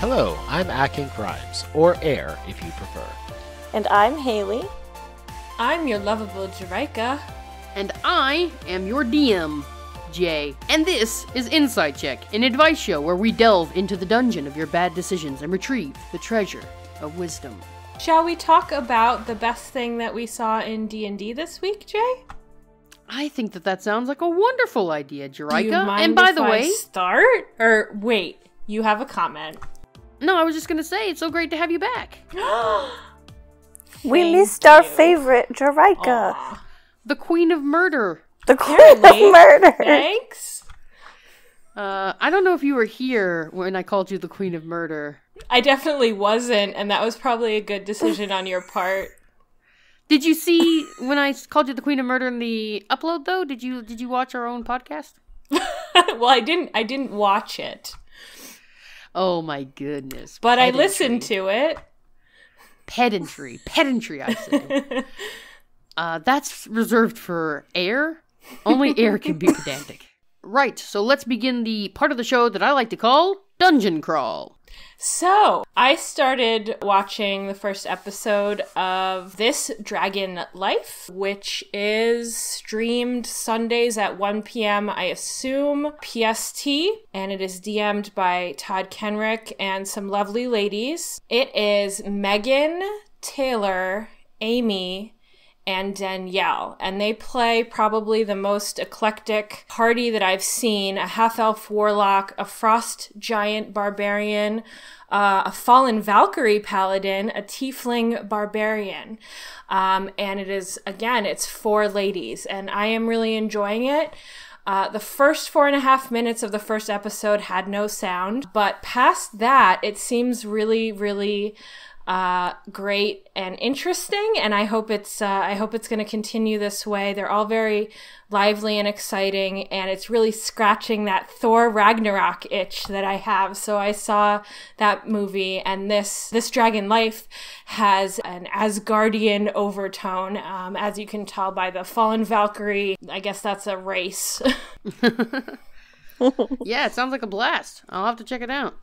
Hello, I'm Akin Grimes, or Air if you prefer. And I'm Haley. I'm your lovable Jerica. And I am your DM, Jay. And this is Inside Check, an advice show where we delve into the dungeon of your bad decisions and retrieve the treasure of wisdom. Shall we talk about the best thing that we saw in D&D this week, Jay? I think that sounds like a wonderful idea, Jerica. Do you mind and by if the way, I start? Or wait, you have a comment. No, I was just gonna say, it's so great to have you back. We missed our favorite Jerica. Aww. The Queen of Murder. The Queen of Murder. Thanks. I don't know if you were here when I called you the Queen of Murder. I definitely wasn't, and that was probably a good decision on your part. Did you see when I called you the Queen of Murder in the upload, though? Did you watch our own podcast? Well, I didn't watch it. Oh my goodness. But Pedantry. I listened to it. Pedantry, I say. That's reserved for Air. Only Air can be pedantic. Right, so let's begin the part of the show that I like to call Dungeon Crawl. So, I started watching the first episode of This Dragon Life, which is streamed Sundays at 1 p.m., I assume, PST, and it is DM'd by Todd Kenrick and some lovely ladies. It is Megan, Taylor, Amy, and Danielle, and they play probably the most eclectic party that I've seen: a half-elf warlock, a frost giant barbarian, a fallen Valkyrie paladin, a tiefling barbarian, and it is, again, it's 4 ladies, and I am really enjoying it. The first 4.5 minutes of the first episode had no sound, but past that, it seems really, really great and interesting, and I hope it's going to continue this way. They're all very lively and exciting, and it's really scratching that Thor Ragnarok itch that I have. So I saw that movie, and this Dragon Life has an Asgardian overtone, as you can tell by the fallen Valkyrie. I guess that's a race. Yeah, it sounds like a blast. I'll have to check it out.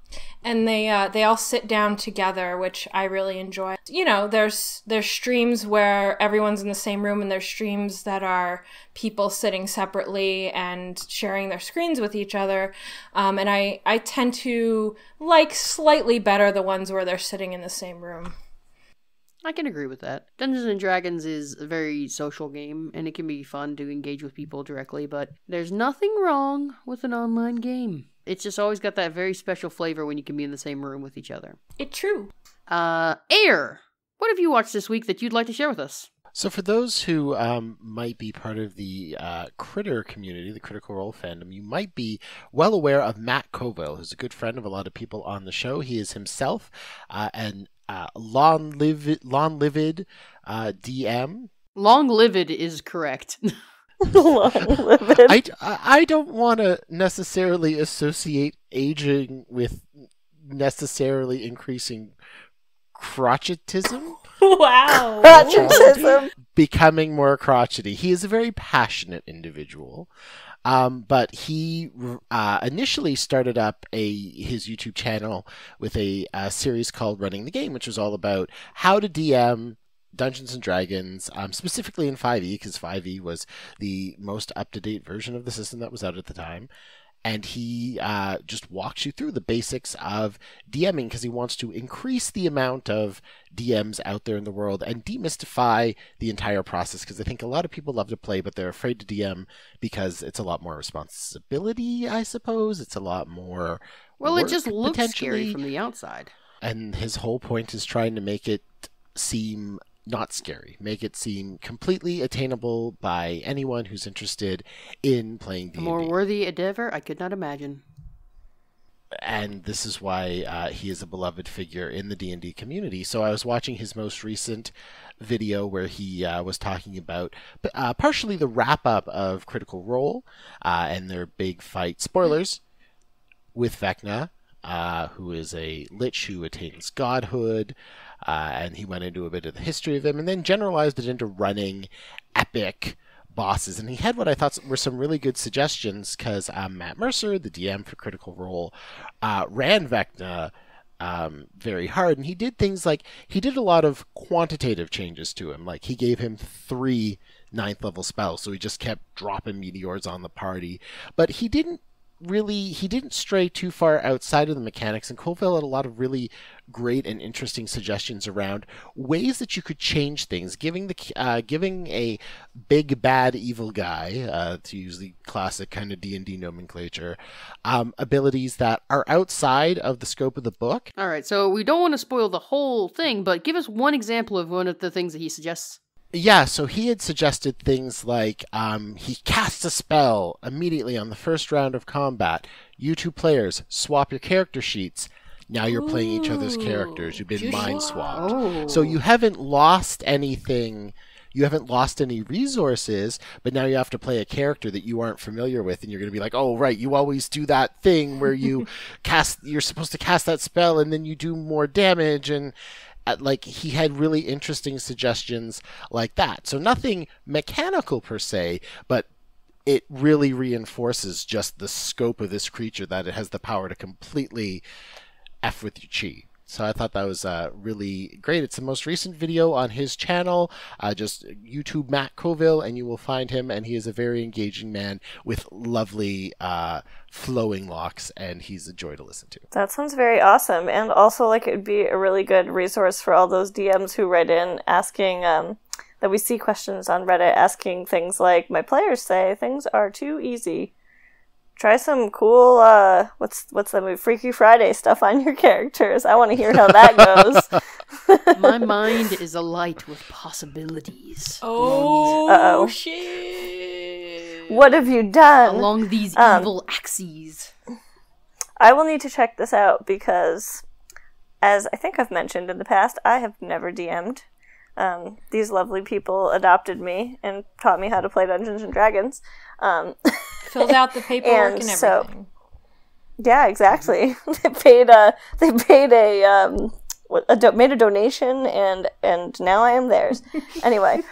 And they all sit down together, which I really enjoy. You know, there's streams where everyone's in the same room, and there's streams that are people sitting separately and sharing their screens with each other. And I tend to like slightly better the ones where they're sitting in the same room. I can agree with that. Dungeons & Dragons is a very social game, and it can be fun to engage with people directly, but there's nothing wrong with an online game. It's just always got that very special flavor when you can be in the same room with each other. It's true. Air, what have you watched this week that you'd like to share with us? So for those who might be part of the Critter community, the Critical Role fandom, you might be well aware of Matt Koval, who's a good friend of a lot of people on the show. He is himself an long-lived DM. Long-lived is correct. Long-lived. I don't want to necessarily associate aging with necessarily increasing crotchetism. Wow. Crotchetism. Becoming more crotchety. He is a very passionate individual. But he initially started up his YouTube channel with a series called Running the Game, which was all about how to DM Dungeons & Dragons, specifically in 5e, because 5e was the most up-to-date version of the system that was out at the time. And he just walks you through the basics of DMing, because he wants to increase the amount of DMs out there in the world and demystify the entire process, because I think a lot of people love to play, but they're afraid to DM because it's a lot more responsibility, I suppose. It's a lot more Well, work, it just looks scary from the outside. And his whole point is trying to make it seem not scary, make it seem completely attainable by anyone who's interested in playing D&D. A more worthy endeavor I could not imagine. And this is why he is a beloved figure in the D&D community. So I was watching his most recent video where he was talking about partially the wrap-up of Critical Role and their big fight, spoilers, with Vecna, who is a lich who attains godhood, and he went into a bit of the history of him, and then generalized it into running epic bosses. And he had what I thought were some really good suggestions, because Matt Mercer, the DM for Critical Role, ran Vecna very hard. And he did things like, he did a lot of quantitative changes to him. Like he gave him 3 9th level spells, so he just kept dropping meteors on the party. But he didn't stray too far outside of the mechanics, and Koval had a lot of really great and interesting suggestions around ways that you could change things, giving a big bad evil guy, to use the classic kind of D&D nomenclature, abilities that are outside of the scope of the book. All right, so we don't want to spoil the whole thing, but give us one example of one of the things that he suggests. Yeah, so he had suggested things like he casts a spell immediately on the first round of combat. You 2 players swap your character sheets. Now you're playing each other's characters. You've been mind swapped. Oh. So you haven't lost anything. You haven't lost any resources, but now you have to play a character that you aren't familiar with, and you're going to be like, oh, right, you always do that thing where you you're supposed to cast that spell, and then you do more damage, and like he had really interesting suggestions like that. So nothing mechanical per se, but it really reinforces just the scope of this creature, that it has the power to completely F with your chi. So I thought that was really great. It's the most recent video on his channel. Just YouTube Matt Koval, and you will find him. And he is a very engaging man with lovely flowing locks, and he's a joy to listen to. That sounds very awesome. And also, like, it would be a really good resource for all those DMs who write in asking, that we see questions on Reddit asking things like, my players say things are too easy. Try some cool, what's the movie, Freaky Friday stuff on your characters. I want to hear how that goes. My mind is alight with possibilities. Oh, shit. What have you done? Along these evil axes. I will need to check this out because, as I think I've mentioned in the past, I have never DM'd. These lovely people adopted me and taught me how to play Dungeons and Dragons. Filled out the paperwork and everything. So, yeah, exactly. They made a donation, and now I am theirs. Anyway,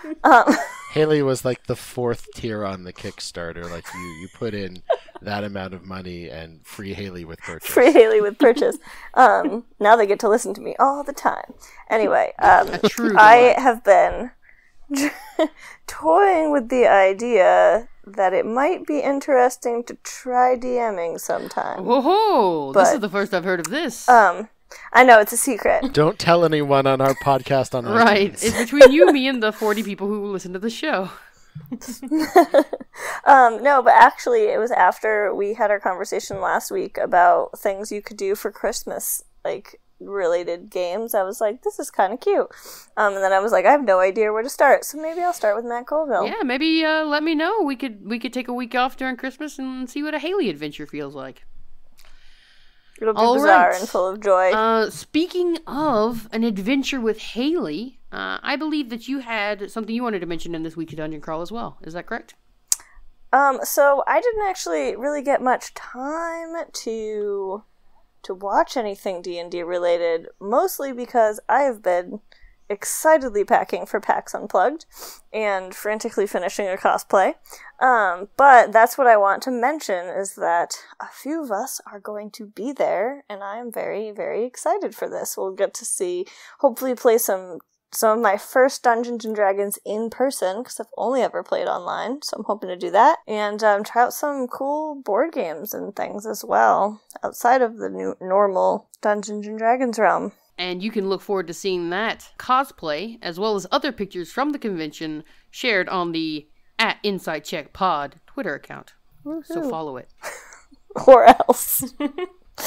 Haley was like the 4th tier on the Kickstarter. Like you put in that amount of money and free Haley with purchase. Free Haley with purchase. Now they get to listen to me all the time. Anyway, I have been toying with the idea that it might be interesting to try DMing sometime. Whoa! This is the first I've heard of this. I know, it's a secret. Don't tell anyone on our podcast on iTunes. Right. It's between you, me, and the 40 people who listen to the show. No, but actually it was after we had our conversation last week about things you could do for Christmas, like related games. I was like, this is kind of cute. And then I was like, I have no idea where to start, so maybe I'll start with Matt Koval. Yeah, maybe let me know. We could take a week off during Christmas and see what a Haley adventure feels like. It'll be bizarre and full of joy. Speaking of an adventure with Haley, I believe that you had something you wanted to mention in this week's Dungeon Crawl as well. Is that correct? So I didn't actually really get much time to watch anything D&D related, mostly because I have been excitedly packing for PAX Unplugged and frantically finishing a cosplay. But that's what I want to mention, is that a few of us are going to be there, and I am very, very excited for this. We'll get to see, hopefully play some of my first Dungeons & Dragons in person, because I've only ever played online, so I'm hoping to do that. And try out some cool board games and things as well, outside of the normal Dungeons & Dragons realm. And you can look forward to seeing that cosplay, as well as other pictures from the convention, shared on the @InsideCheckPod Twitter account. Woo-hoo. So follow it. Or else.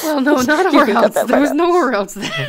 Well, no, not or else. There was nowhere else there.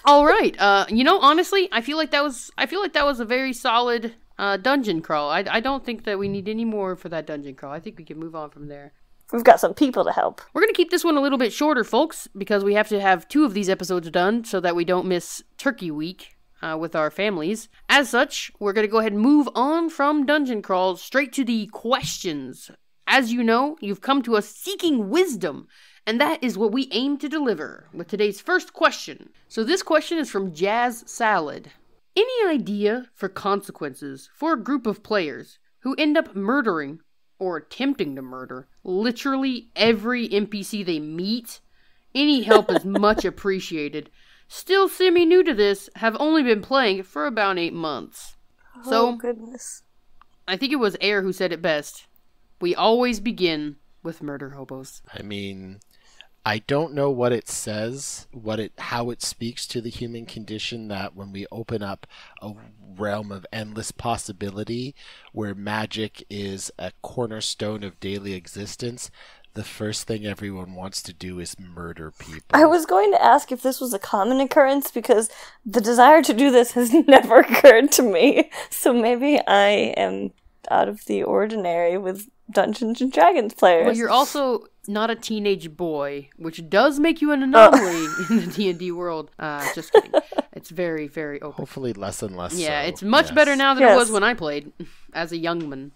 All right. Honestly, I feel like that was a very solid dungeon crawl. I don't think that we need any more for that dungeon crawl. I think we can move on from there. We've got some people to help. We're going to keep this one a little bit shorter, folks, because we have to have 2 of these episodes done so that we don't miss Turkey Week with our families. As such, we're going to go ahead and move on from dungeon crawls straight to the questions. As you know, you've come to us seeking wisdom, and that is what we aim to deliver with today's first question. So this question is from Jazz Salad. Any idea for consequences for a group of players who end up murdering or attempting to murder literally every NPC they meet Any help is much appreciated. Still semi-new to this, have only been playing for about 8 months. Oh, goodness. I think it was Air who said it best. We always begin with murder hobos. I mean, I don't know what it says, how it speaks to the human condition that when we open up a realm of endless possibility where magic is a cornerstone of daily existence, the first thing everyone wants to do is murder people. I was going to ask if this was a common occurrence because the desire to do this has never occurred to me. So maybe I am out of the ordinary with Dungeons and Dragons players. Well, you're also not a teenage boy, which does make you an anomaly in the D&D world. Just kidding. It's very, very open. Hopefully less and less. Yeah, so. it's much better now than it was when I played as a youngman.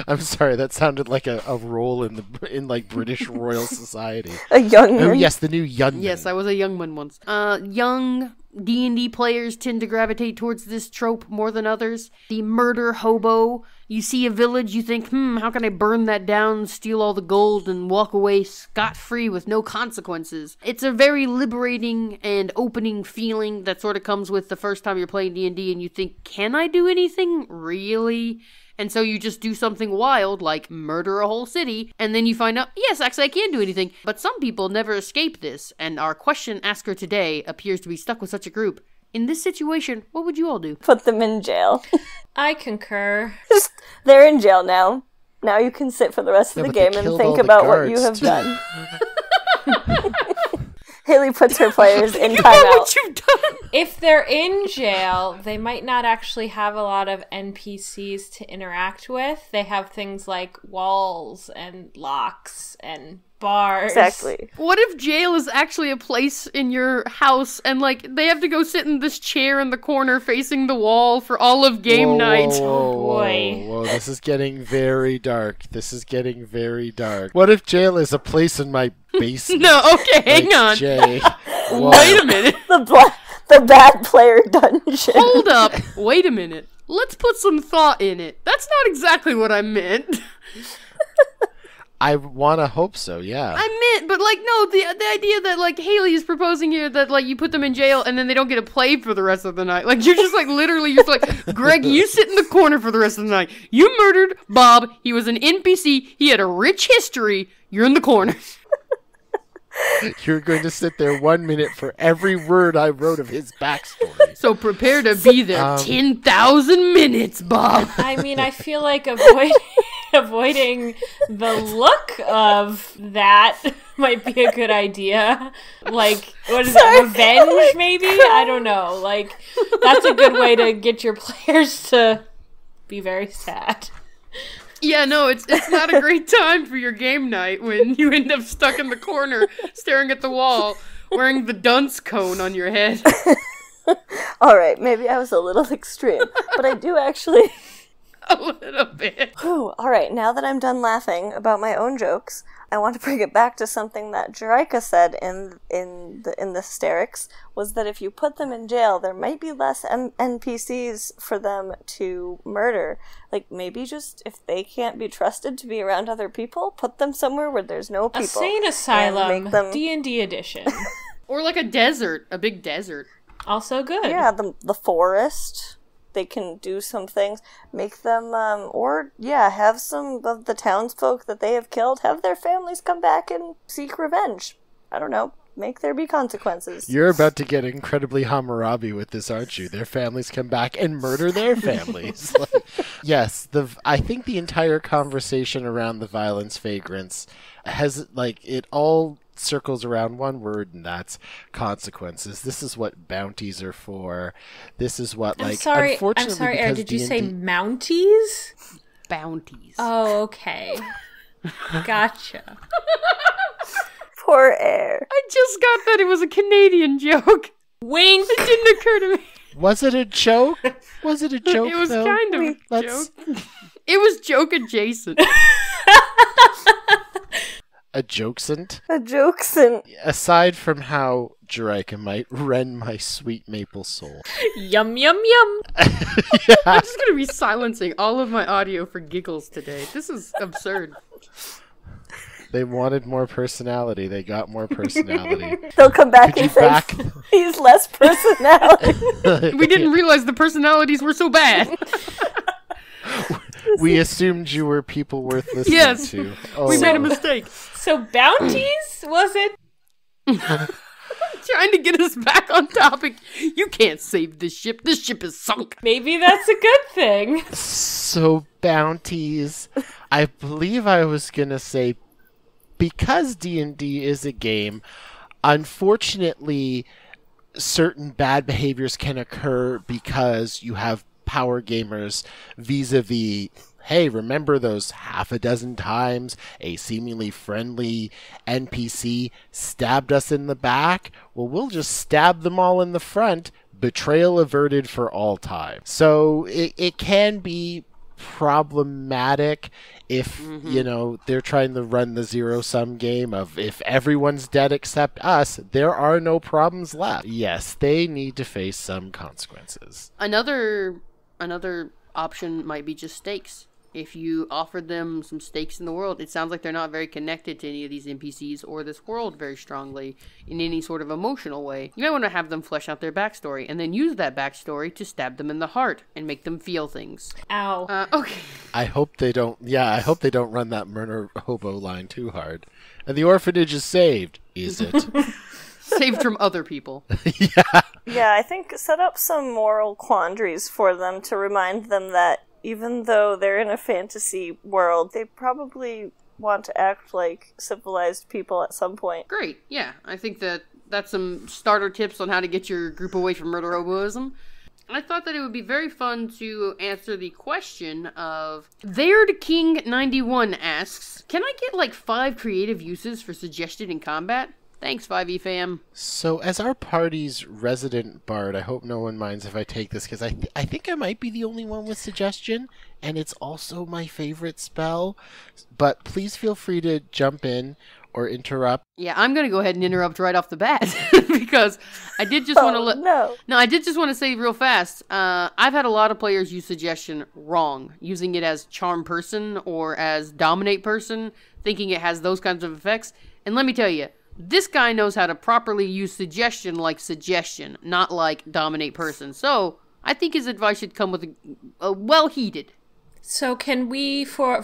I'm sorry, that sounded like a role in like British Royal Society. A young man. Oh yes, the new young. Yes, I was a youngman once. Young D&D players tend to gravitate towards this trope more than others. The murder hobo. You see a village, you think, how can I burn that down, steal all the gold, and walk away scot-free with no consequences? It's a very liberating and opening feeling that sort of comes with the first time you're playing D&D and you think, can I do anything? Really? And so you just do something wild, like murder a whole city, and then you find out, yes, actually I can do anything. But some people never escape this, and our question asker today appears to be stuck with such a group. In this situation, what would you all do? Put them in jail. I concur. They're in jail now. Now you can sit for the rest of the game and think about what you have done. Haley puts her players in timeout. What you've done. If they're in jail, they might not actually have a lot of NPCs to interact with. They have things like walls and locks and bars. Exactly. What if jail is actually a place in your house and, like, they have to go sit in this chair in the corner facing the wall for all of game night? Oh, boy. Whoa, this is getting very dark. What if jail is a place in my basement? No, okay, hang on. Jay. Wait a minute. The bad player dungeon. Hold up. Wait a minute. Let's put some thought in it. That's not exactly what I meant. I want to hope so, yeah. I meant, but, like, no, the idea that, like, Haley is proposing here that, like, you put them in jail and then they don't get to play for the rest of the night. Like, you're just, like, literally, you're like, Greg, you sit in the corner for the rest of the night. You murdered Bob. He was an NPC. He had a rich history. You're in the corner. You're going to sit there 1 minute for every word I wrote of his backstory. So prepare to be there 10,000 minutes, Bob. I mean, I feel like avoiding the look of that might be a good idea. Like, what is it, revenge, maybe? I don't know. Like, that's a good way to get your players to be very sad. Yeah, no, it's not a great time for your game night when you end up stuck in the corner staring at the wall wearing the dunce cone on your head. Alright, maybe I was a little extreme, but I do actually... A little bit. Alright, now that I'm done laughing about my own jokes, I want to bring it back to something that Jerica said in the hysterics, was that if you put them in jail, there might be less NPCs for them to murder. Like, maybe just, if they can't be trusted to be around other people, put them somewhere where there's no people. A sane asylum, D&D edition. Or like a desert, a big desert. Also good. Yeah, the forest. They can do some things, make them, have some of the townsfolk that they have killed, have their families come back and seek revenge. I don't know. Make there be consequences. You're about to get incredibly Hammurabi with this, aren't you? Their families come back and murder their families. Yes, I think the entire conversation around the violence vagrants has, like, it all circles around one word, and that's consequences. This is what bounties are for. This is what, like, I'm sorry, Eric, did you say Mounties? Bounties. Oh, okay. Gotcha. Poor Air. I just got that it was a Canadian joke. Wink! It didn't occur to me. Was it a joke? It was It was though? kind of a joke. It was joke adjacent. A jokesent? A jokesent. Aside from how Jerica might rend my sweet maple soul. Yum, yum, yum. I'm just going to be silencing all of my audio for giggles today. This is absurd. They wanted more personality. They got more personality. They'll come back Could and you say back- he's less personality. We didn't realize the personalities were so bad. We assumed you were people worth listening Yes. to. We made a mistake. So bounties, was it? Trying to get us back on topic. You can't save this ship. This ship is sunk. Maybe that's a good thing. So bounties. I believe I was gonna say, because D&D is a game, unfortunately, certain bad behaviors can occur because you have power gamers vis-a-vis, hey, remember those half a dozen times a seemingly friendly NPC stabbed us in the back? Well, we'll just stab them all in the front. Betrayal averted for all time. So it can be problematic if, you know, they're trying to run the zero-sum game of if everyone's dead except us, there are no problems left. Yes, they need to face some consequences. Another option might be just stakes. If you offered them some stakes in the world, it sounds like they're not very connected to any of these NPCs or this world very strongly in any sort of emotional way. You might want to have them flesh out their backstory and then use that backstory to stab them in the heart and make them feel things. Ow. Okay. I hope they don't run that MurderHobo line too hard. And the orphanage is saved. Is it? Saved from other people. Yeah, I think set up some moral quandaries for them to remind them that even though they're in a fantasy world, they probably want to act like civilized people at some point. Great. Yeah, I think that's some starter tips on how to get your group away from murder-hoboism. I thought that it would be very fun to answer the question of Theyard King 91 asks, can I get like 5 creative uses for suggestion in combat? Thanks, 5e fam. So, as our party's resident bard, I hope no one minds if I take this, because I think I might be the only one with suggestion, and it's also my favorite spell. But please feel free to jump in or interrupt. Yeah, I'm gonna go ahead and interrupt right off the bat, because I did just want to I did just want to say real fast, I've had a lot of players use suggestion wrong, using it as charm person or as dominate person, thinking it has those kinds of effects, and let me tell you, this guy knows how to properly use suggestion like suggestion, not like dominate person. So, I think his advice should come with a well-heeded. So can we, for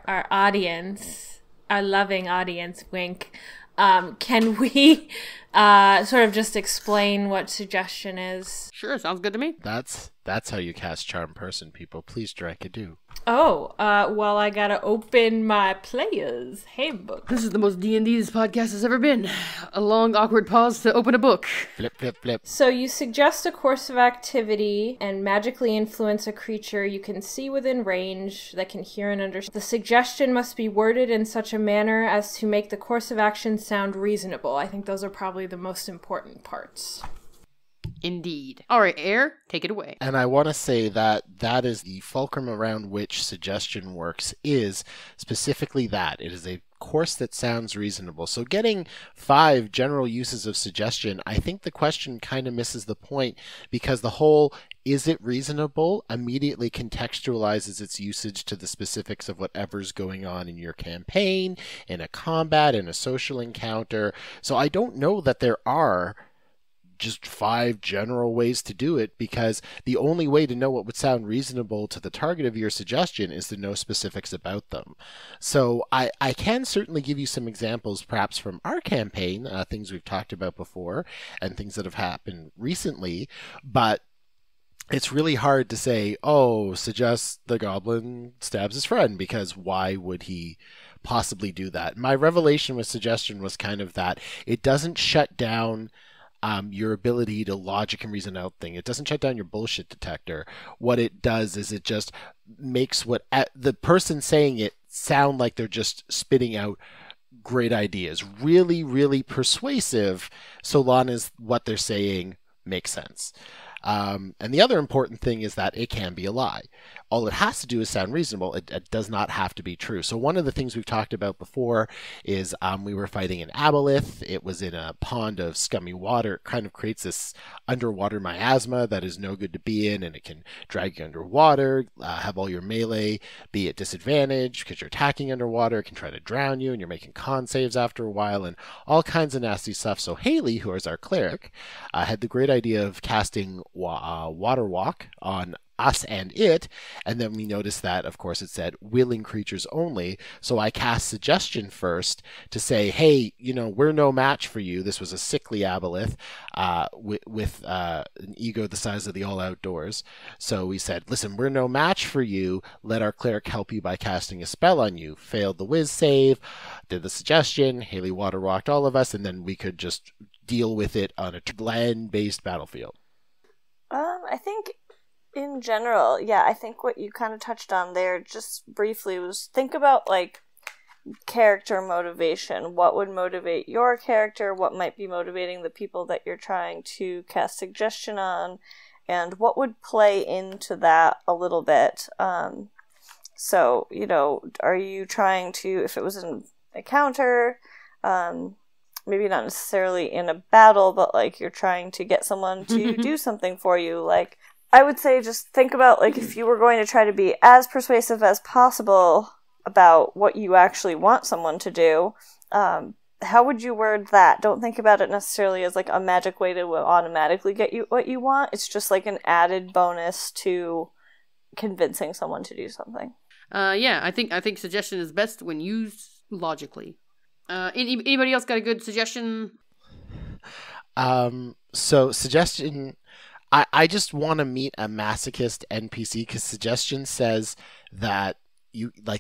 our audience, our loving audience, wink, can we sort of just explain what suggestion is? Sure, sounds good to me. That's how you cast charm person, people. Please drag a do. Oh, well, I gotta open my player's handbook. This is the most D&D this podcast has ever been. A long, awkward pause to open a book. Flip, flip, flip. So you suggest a course of activity and magically influence a creature you can see within range that can hear and understand. The suggestion must be worded in such a manner as to make the course of action sound reasonable. I think those are probably the most important parts. Indeed. All right, Air, take it away. And I want to say that is the fulcrum around which suggestion works, is specifically that. It is a course that sounds reasonable. So getting 5 general uses of suggestion, I think the question kind of misses the point, because the whole is it reasonable immediately contextualizes its usage to the specifics of whatever's going on in your campaign, in a combat, in a social encounter. So I don't know that there are just 5 general ways to do it, because the only way to know what would sound reasonable to the target of your suggestion is to know specifics about them. So I can certainly give you some examples perhaps from our campaign, things we've talked about before and things that have happened recently, but it's really hard to say, oh, suggest the goblin stabs his friend, because why would he possibly do that? My revelation with suggestion was kind of that it doesn't shut down your ability to logic and reason out thing. It doesn't shut down your bullshit detector. What it does is it just makes the person saying it sound like they're just spitting out great ideas. Really, really persuasive, so long as what they're saying makes sense. And the other important thing is that it can be a lie. All it has to do is sound reasonable. It does not have to be true. So one of the things we've talked about before is we were fighting an aboleth. It was in a pond of scummy water. It kind of creates this underwater miasma that is no good to be in, and it can drag you underwater, have all your melee be at disadvantage because you're attacking underwater. It can try to drown you, and you're making con saves after a while, and all kinds of nasty stuff. So Haley, who is our cleric, had the great idea of casting Water Walk on us and it, and then we noticed that, of course, it said willing creatures only. So I cast Suggestion first to say, hey, we're no match for you. This was a sickly aboleth with an ego the size of the all outdoors. So we said, listen, we're no match for you. Let our cleric help you by casting a spell on you. Failed the whiz save, did the suggestion, Haley water walked all of us, and then we could just deal with it on a land-based battlefield. I think in general, yeah, I think what you kind of touched on there just briefly was think about, like, character motivation. What would motivate your character? What might be motivating the people that you're trying to cast suggestion on? And what would play into that a little bit? So, are you trying to, if it was an encounter, maybe not necessarily in a battle, but, like, you're trying to get someone to do something for you, like, I would say just think about, like, if you were going to try to be as persuasive as possible about what you actually want someone to do, how would you word that? Don't think about it necessarily as, like, a magic way to automatically get you what you want. It's just, like, an added bonus to convincing someone to do something. Yeah, I think suggestion is best when used logically. Anybody else got a good suggestion? So suggestion, I just want to meet a masochist NPC because suggestion says that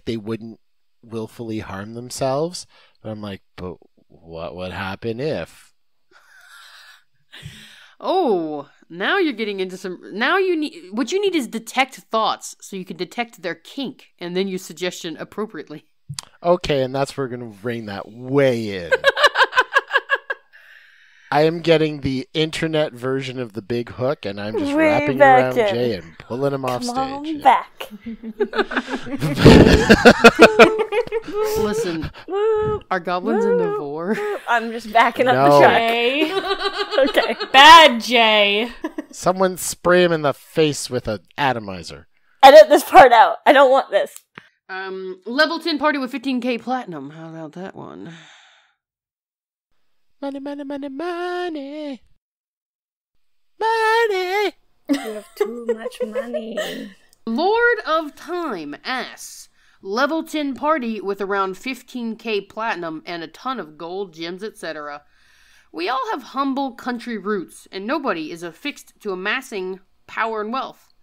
they wouldn't willfully harm themselves. But I'm like, but what would happen if? Oh, now you're getting into some. Now what you need is detect thoughts, so you can detect their kink, and then use suggestion appropriately. Okay, and that's where we're going to rein that way in. I am getting the internet version of the big hook, and I'm just wrapping around Jay and pulling him off stage. Come on back. Listen, are goblins in the vor? I'm just backing up the truck. Jay. Okay. Bad Jay. Someone spray him in the face with an atomizer. Edit this part out. I don't want this. Level 10 party with 15k platinum. How about that one? Money, money, money, money. Money. You have too much money. Lord of Time asks, level 10 party with around 15k platinum and a ton of gold, gems, etc. We all have humble country roots, and nobody is affixed to amassing power and wealth.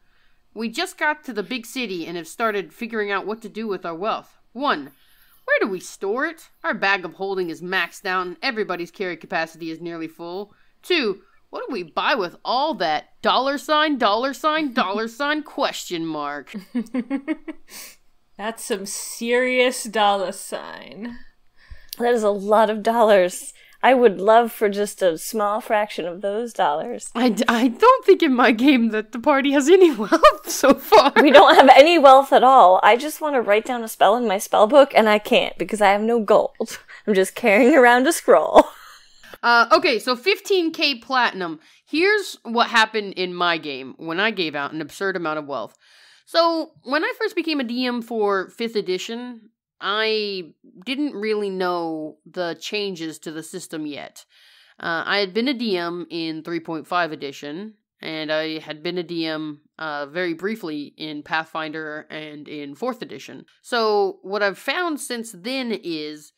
We just got to the big city and have started figuring out what to do with our wealth. 1. Where do we store it? Our bag of holding is maxed out and everybody's carry capacity is nearly full. 2. What do we buy with all that $$, $$, question mark? That's some serious $. That is a lot of dollars. I would love for just a small fraction of those dollars. I don't think in my game that the party has any wealth so far. We don't have any wealth at all. I just want to write down a spell in my spell book, and I can't because I have no gold. I'm just carrying around a scroll. Okay, so 15k platinum. Here's what happened in my game when I gave out an absurd amount of wealth. So, when I first became a DM for 5th edition, I didn't really know the changes to the system yet. I had been a DM in 3.5 edition, and I had been a DM very briefly in Pathfinder and in 4th edition. So what I've found since then is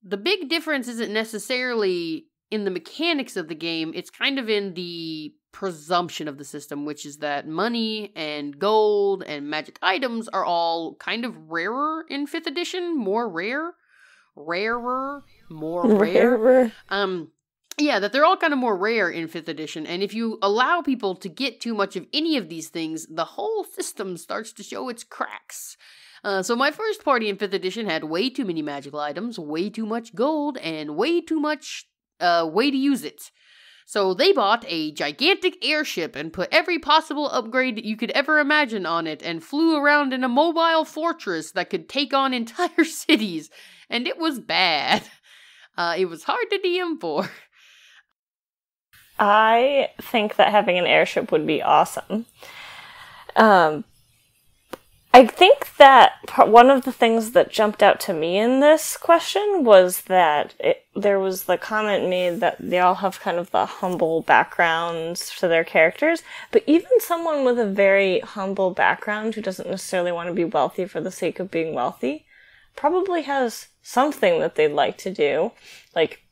the big difference isn't necessarily in the mechanics of the game, it's kind of in the presumption of the system, which is that money and gold and magic items are all kind of rarer in 5th edition, more rare, rarer, more rare. Yeah, that they're all kind of more rare in 5th edition, and if you allow people to get too much of any of these things, the whole system starts to show its cracks. So my first party in 5th edition had way too many magical items, way too much gold, and way too much way to use it. So they bought a gigantic airship and put every possible upgrade you could ever imagine on it and flew around in a mobile fortress that could take on entire cities. And it was bad. It was hard to DM for. I think that having an airship would be awesome. I think that one of the things that jumped out to me in this question was that there was the comment made that they all have kind of the humble backgrounds to their characters, but even someone with a very humble background who doesn't necessarily want to be wealthy for the sake of being wealthy probably has something that they'd like to do. Like,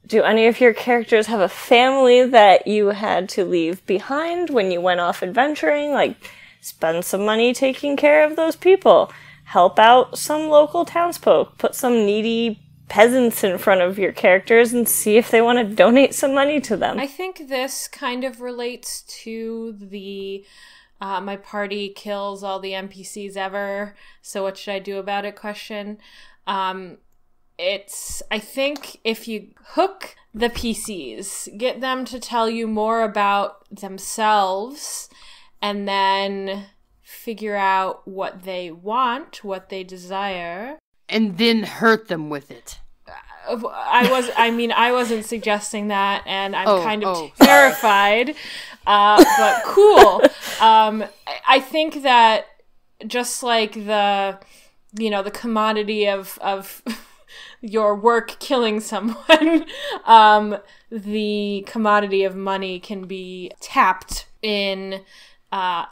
do any of your characters have a family that you had to leave behind when you went off adventuring? Like, spend some money taking care of those people. Help out some local townsfolk. Put some needy peasants in front of your characters and see if they want to donate some money to them. I think this kind of relates to the my party kills all the NPCs ever, so what should I do about it question. I think if you hook the PCs, get them to tell you more about themselves, and then figure out what they want, what they desire. And then hurt them with it. I wasn't suggesting that, and I'm kind of terrified. But cool. I think that just like the commodity of your work killing someone, the commodity of money can be tapped in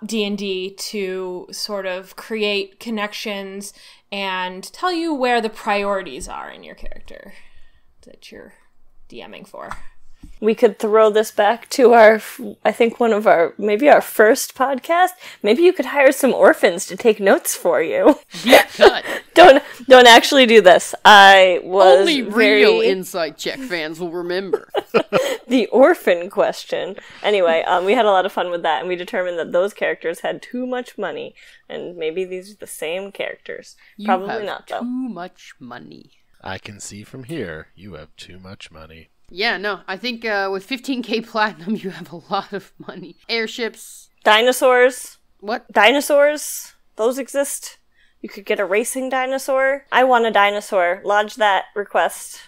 D&D to sort of create connections and tell you where the priorities are in your character that you're DMing for. We could throw this back to our first podcast. Maybe you could hire some orphans to take notes for you. Don't actually do this. Only real Insight Check fans will remember. The orphan question. Anyway, we had a lot of fun with that, and we determined that those characters had too much money, and maybe these are the same characters. Probably not, though. Too much money. I can see from here you have too much money. Yeah, no, I think with 15k platinum, you have a lot of money. Airships. Dinosaurs. What? Dinosaurs. Those exist. You could get a racing dinosaur. I want a dinosaur. Lodge that request.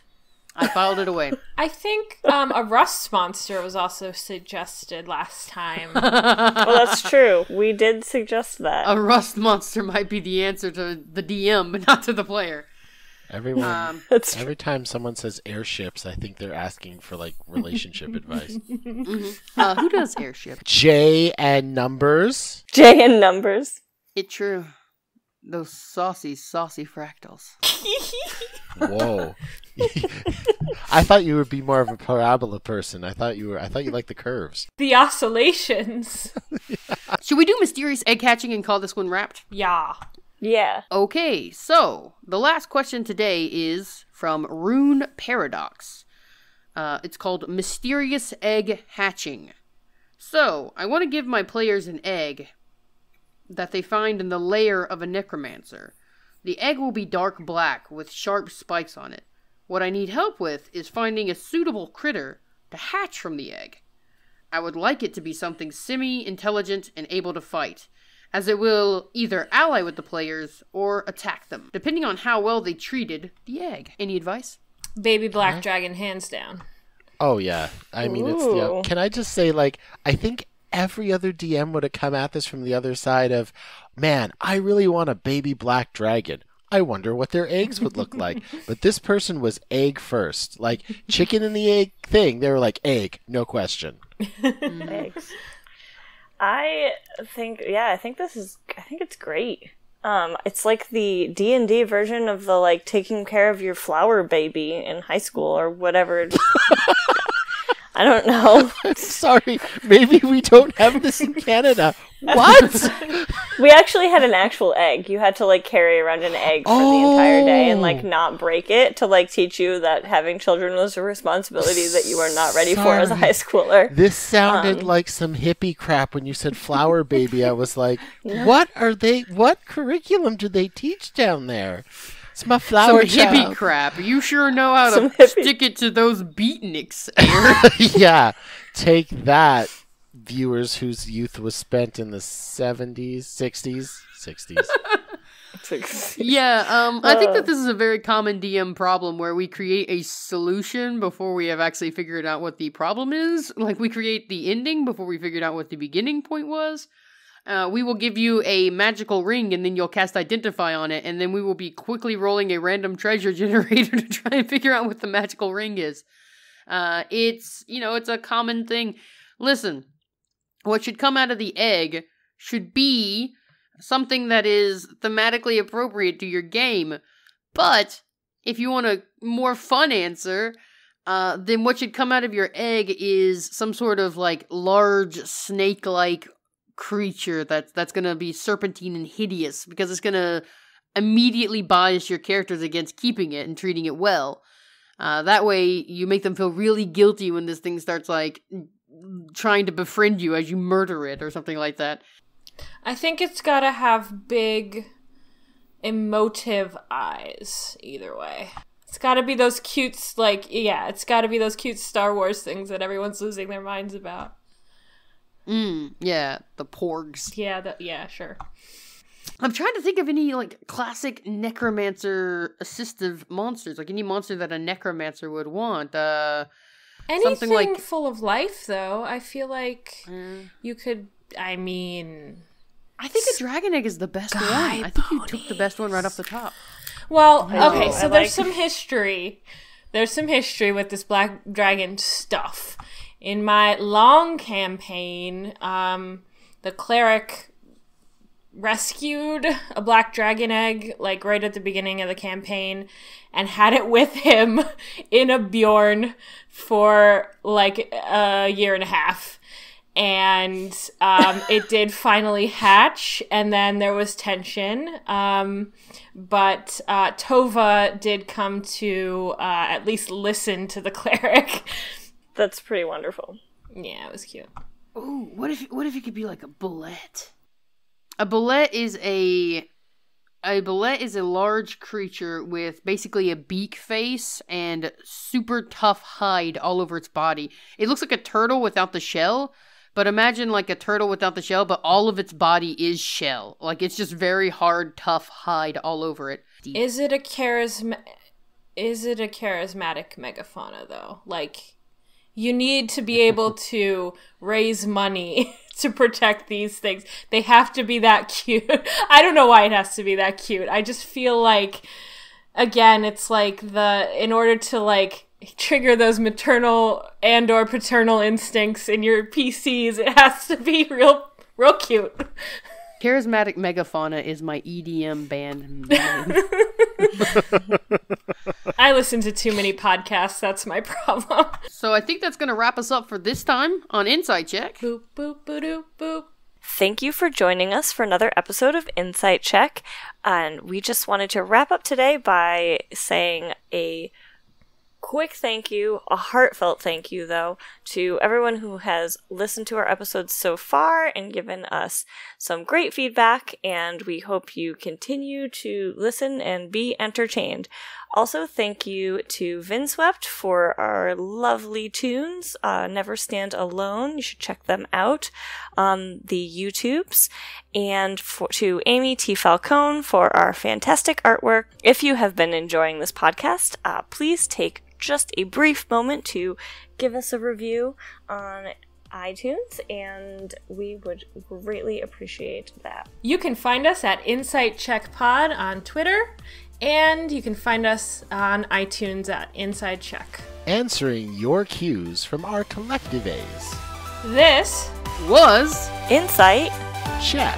I filed it away. I think a rust monster was also suggested last time. Well, that's true. We did suggest that. A rust monster might be the answer to the DM, but not to the player. Every time someone says airships, I think they're asking for like relationship advice. Mm-hmm. Who does airship? J and numbers. J and numbers. It's true. Those saucy fractals. Whoa. I thought you would be more of a parabola person. I thought you liked the curves. The oscillations. Should we do mysterious egg hatching and call this one wrapped? Yeah. Yeah. Okay, so the last question today is from Rune Paradox. It's called Mysterious Egg Hatching. So, I want to give my players an egg that they find in the lair of a necromancer. The egg will be dark black with sharp spikes on it. What I need help with is finding a suitable critter to hatch from the egg. I would like it to be something semi-intelligent and able to fight, as it will either ally with the players or attack them, depending on how well they treated the egg. Any advice? Baby black dragon, hands down. Oh, yeah. I mean, it's can I just say, like, I think every other DM would have come at this from the other side of, man, I really want a baby black dragon. I wonder what their eggs would look like. But this person was egg first. Like, chicken and the egg thing, they were like, egg, no question. Eggs. I think it's great. It's like the D&D version of the, like, taking care of your flower baby in high school or whatever. I don't know. Sorry, maybe we don't have this in Canada. What? We actually had an actual egg. You had to, like, carry around an egg for the entire day and, like, not break it to, like, teach you that having children was a responsibility that you are not ready for as a high schooler. This sounded like some hippie crap when you said flower baby. I was like, what curriculum do they teach down there? It's my flower Some hippie child. crap. You sure know how Some to hippie- stick it to those beatniks, Air. Yeah, take that, viewers whose youth was spent in the 70s, 60s. Yeah, I think that this is a very common DM problem where we create a solution before we have actually figured out what the problem is. Like, we create the ending before we figured out what the beginning point was. We will give you a magical ring, and then you'll cast Identify on it, and then we will be quickly rolling a random treasure generator to try and figure out what the magical ring is. It's a common thing. Listen, what should come out of the egg should be something that is thematically appropriate to your game. But if you want a more fun answer, then what should come out of your egg is some sort of like large snake-like creature that's gonna be serpentine and hideous, because it's gonna immediately bias your characters against keeping it and treating it well. That way you make them feel really guilty when this thing starts like trying to befriend you as you murder it or something like that. I think it's gotta have big, emotive eyes, either way. It's gotta be those cute, it's gotta be those cute Star Wars things that everyone's losing their minds about. Yeah, the porgs. Yeah, sure. I'm trying to think of any, like, classic necromancer assistive monsters. Like, any monster that a necromancer would want. Anything something like full of life, though, I feel like you could, I think a dragon egg is the best one. I think you took the best one right off the top. Well, okay, Oh, so I there's like- some history. There's some history with this black dragon stuff. In my long campaign, the cleric rescued a black dragon egg, like, right at the beginning of the campaign, and had it with him in a Bjorn for, like, a year and a half. And it did finally hatch, and then there was tension. But Tova did come to at least listen to the cleric. That's pretty wonderful. Yeah, it was cute. Ooh, what if it could be like a bullet? A bullet is a large creature with basically a beak face and super tough hide all over its body. It looks like a turtle without the shell, but imagine like a turtle without the shell, but all of its body is shell. Like, it's just very hard, tough hide all over it. Is it a charismatic megafauna, though? Like, you need to be able to raise money to protect these things. They have to be that cute. I don't know why it has to be that cute. I just feel like, again, it's like in order to, like, trigger those maternal and or paternal instincts in your PCs, it has to be real cute. Charismatic megafauna is my EDM band name. I listen to too many podcasts. That's my problem. So I think that's going to wrap us up for this time on Insight Check. Boop, boop, boop, boop. Thank you for joining us for another episode of Insight Check. And we just wanted to wrap up today by saying a quick thank you, a heartfelt thank you, though, to everyone who has listened to our episodes so far and given us some great feedback, and we hope you continue to listen and be entertained. Also, thank you to Vinswept for our lovely tunes, Never Stand Alone. You should check them out on the YouTubes. And to Amy T. Falcone for our fantastic artwork. If you have been enjoying this podcast, please take just a brief moment to give us a review on iTunes, and we would greatly appreciate that. You can find us at Insight Check Pod on Twitter, and you can find us on iTunes at Inside Check. Answering your cues from our collective A's. This Was Insight Check.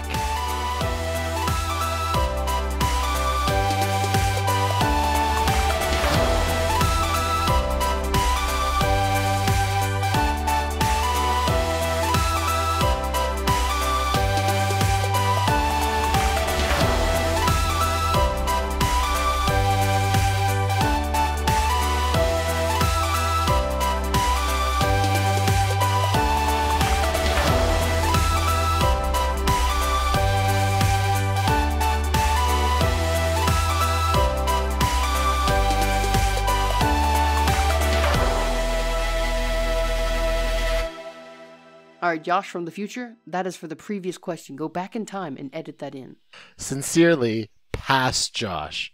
sorry, Josh from the future. That is for the previous question. Go back in time and edit that in. Sincerely, past Josh.